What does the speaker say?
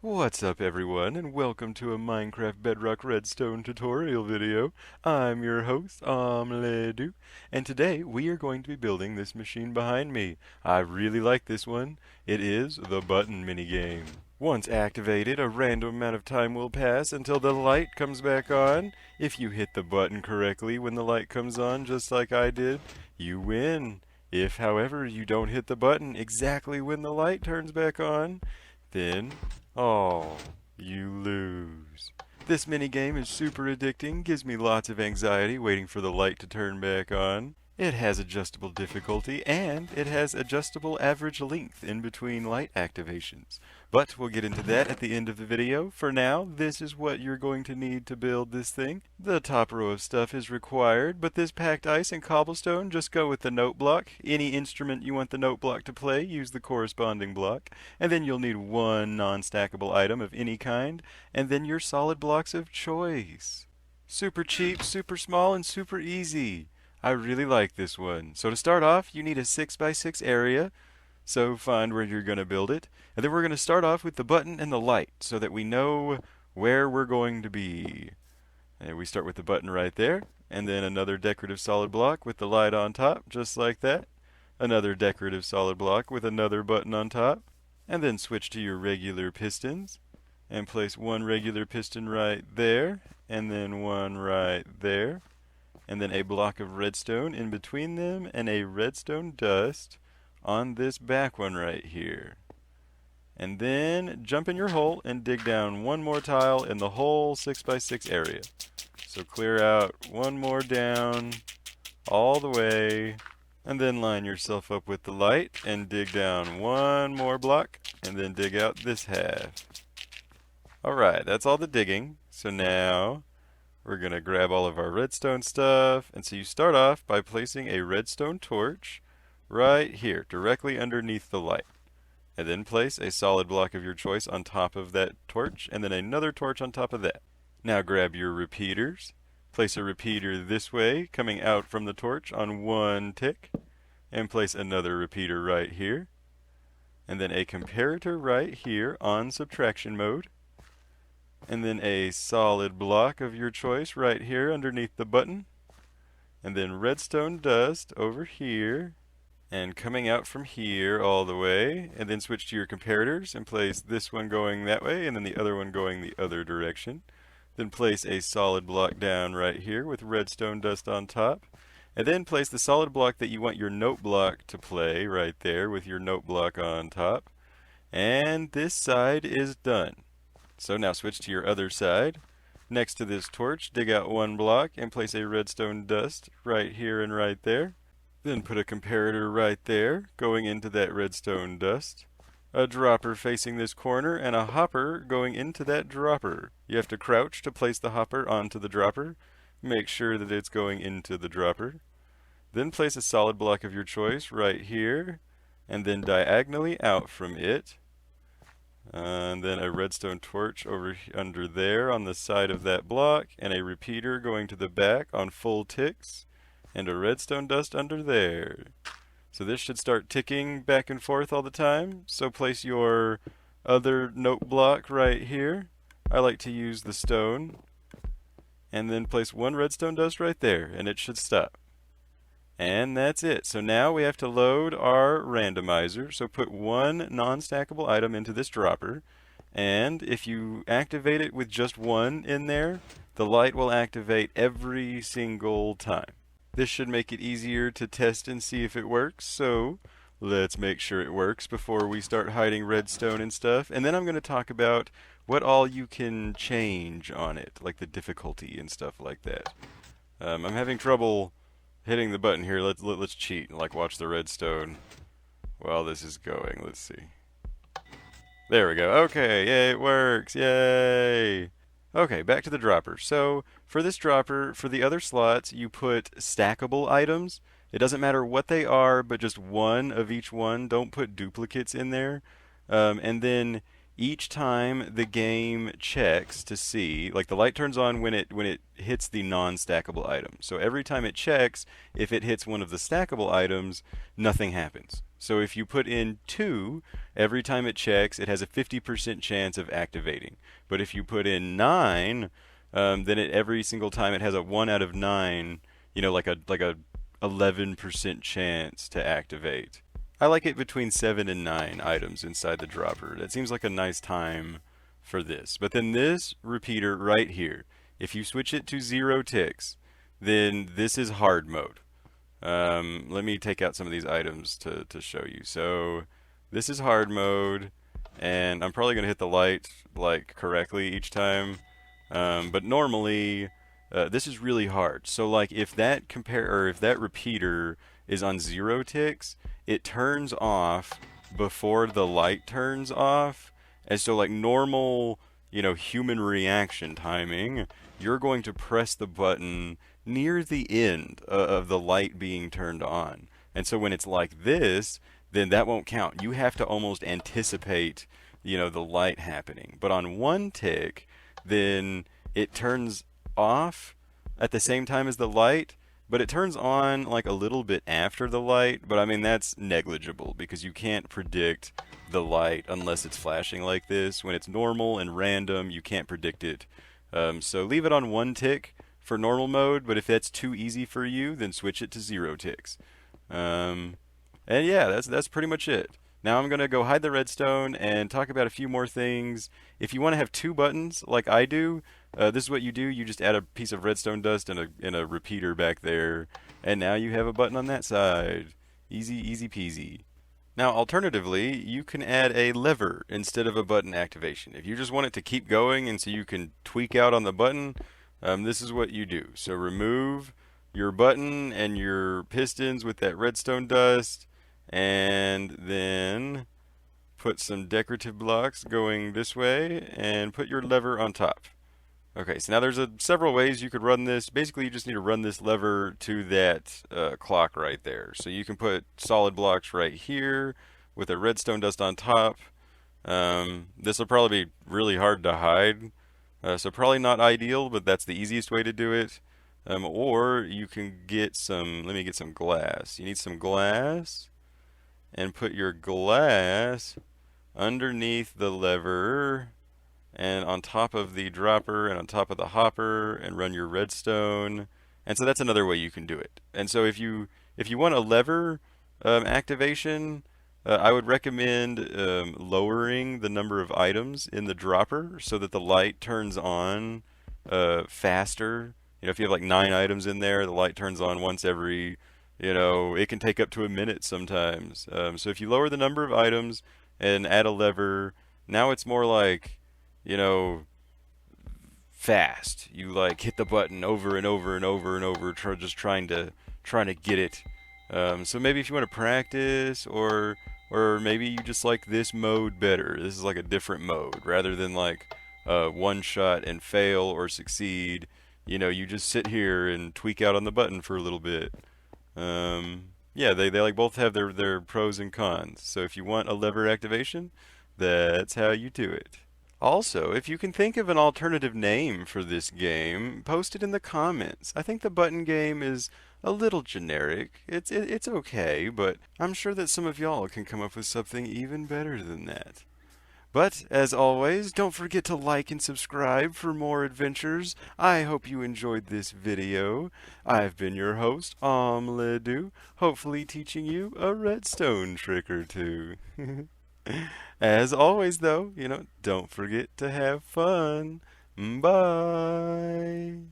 What's up everyone, and welcome to a Minecraft Bedrock Redstone tutorial video. I'm your host, OmLedu, and today we are going to be building this machine behind me. I really like this one. It is the Button Minigame. Once activated, a random amount of time will pass until the light comes back on. If you hit the button correctly when the light comes on, just like I did, you win. If, however, you don't hit the button exactly when the light turns back on, then oh, you lose. This minigame is super addicting, gives me lots of anxiety waiting for the light to turn back on. It has adjustable difficulty, and it has adjustable average length in between light activations. But we'll get into that at the end of the video. For now, this is what you're going to need to build this thing. The top row of stuff is required, but this packed ice and cobblestone, just go with the note block. Any instrument you want the note block to play, use the corresponding block. And then you'll need one non-stackable item of any kind, and then your solid blocks of choice. Super cheap, super small, and super easy. I really like this one. So to start off, you need a 6x6 area. So find where you're going to build it. And then we're going to start off with the button and the light so that we know where we're going to be. And we start with the button right there. And then another decorative solid block with the light on top, just like that. Another decorative solid block with another button on top. And then switch to your regular pistons. And place one regular piston right there. And then one right there. And then a block of redstone in between them, and a redstone dust on this back one right here. And then jump in your hole and dig down one more tile in the whole 6x6 area. So clear out one more down all the way, and then line yourself up with the light and dig down one more block, and then dig out this half. Alright, that's all the digging. So now we're going to grab all of our redstone stuff. And so you start off by placing a redstone torch right here, directly underneath the light. And then place a solid block of your choice on top of that torch, and then another torch on top of that. Now grab your repeaters. Place a repeater this way, coming out from the torch on one tick. And place another repeater right here. And then a comparator right here on subtraction mode. And then a solid block of your choice right here underneath the button. And then redstone dust over here. And coming out from here all the way. And then switch to your comparators and place this one going that way and then the other one going the other direction. Then place a solid block down right here with redstone dust on top. And then place the solid block that you want your note block to play right there with your note block on top. And this side is done. So now switch to your other side. Next to this torch, dig out one block and place a redstone dust right here and right there. Then put a comparator right there, going into that redstone dust. A dropper facing this corner and a hopper going into that dropper. You have to crouch to place the hopper onto the dropper. Make sure that it's going into the dropper. Then place a solid block of your choice right here, and then diagonally out from it. And then a redstone torch over under there on the side of that block, and a repeater going to the back on full ticks, and a redstone dust under there. So this should start ticking back and forth all the time. So place your other note block right here. I like to use the stone. And then place one redstone dust right there, and it should stop. And that's it. So now we have to load our randomizer. So put one non-stackable item into this dropper. And if you activate it with just one in there, the light will activate every single time. This should make it easier to test and see if it works. So let's make sure it works before we start hiding redstone and stuff. And then I'm going to talk about what all you can change on it, like the difficulty and stuff like that. I'm having trouble hitting the button here. Let's cheat and like watch the redstone while this is going. Let's see. There we go. Okay, yay, it works. Yay. Okay, back to the dropper. So for this dropper, for the other slots, you put stackable items. It doesn't matter what they are, but just one of each one. Don't put duplicates in there. And then each time the game checks to see, like the light turns on when it hits the non-stackable item. So every time it checks, if it hits one of the stackable items, nothing happens. So if you put in 2, every time it checks, it has a 50% chance of activating. But if you put in 9, then every single time it has a 1 out of 9, like a 11% chance to activate. I like it between 7 and 9 items inside the dropper. That seems like a nice time for this. But then this repeater right here, if you switch it to 0 ticks, then this is hard mode. Let me take out some of these items to show you. So this is hard mode, and I'm probably going to hit the light like correctly each time. But normally, this is really hard. So like if that repeater is on 0 ticks, it turns off before the light turns off. And so like normal, human reaction timing, you're going to press the button near the end of the light being turned on. And so when it's like this, then that won't count. You have to almost anticipate, the light happening. But on 1 tick, then it turns off at the same time as the light, but it turns on like a little bit after the light. But I mean, that's negligible because you can't predict the light unless it's flashing like this. When it's normal and random, you can't predict it. So leave it on 1 tick for normal mode, but if that's too easy for you, then switch it to 0 ticks. And yeah, that's pretty much it. Now I'm going to go hide the redstone and talk about a few more things. If you want to have 2 buttons like I do, this is what you do. You just add a piece of redstone dust and a repeater back there, and now you have a button on that side. Easy, easy peasy. Now, alternatively, you can add a lever instead of a button activation. If you just want it to keep going and so you can tweak out on the button, this is what you do. So remove your button and your pistons with that redstone dust, and then put some decorative blocks going this way and put your lever on top. Okay, so now there's several ways you could run this. Basically, you just need to run this lever to that clock right there. So you can put solid blocks right here with a redstone dust on top. This will probably be really hard to hide, so probably not ideal, but that's the easiest way to do it. Or you can get some, let me get some glass. You need some glass, and put your glass underneath the lever and on top of the dropper and on top of the hopper, and run your redstone. And so that's another way you can do it. And so if you want a lever activation, I would recommend lowering the number of items in the dropper so that the light turns on faster. If you have like 9 items in there, the light turns on once every, it can take up to a minute sometimes. So if you lower the number of items and add a lever, now it's more like, fast. You like hit the button over and over and over and over, just trying to get it. So maybe if you want to practice, or maybe you just like this mode better. This is like a different mode rather than like one shot and fail or succeed. You just sit here and tweak out on the button for a little bit. Yeah, they like both have their pros and cons. So if you want a lever activation, that's how you do it. Also, if you can think of an alternative name for this game, post it in the comments. I think the button game is a little generic. It's okay, but I'm sure that some of y'all can come up with something even better than that. But, as always, don't forget to like and subscribe for more adventures. I hope you enjoyed this video. I've been your host, OmLedu, hopefully teaching you a redstone trick or two. As always, though, don't forget to have fun. Bye.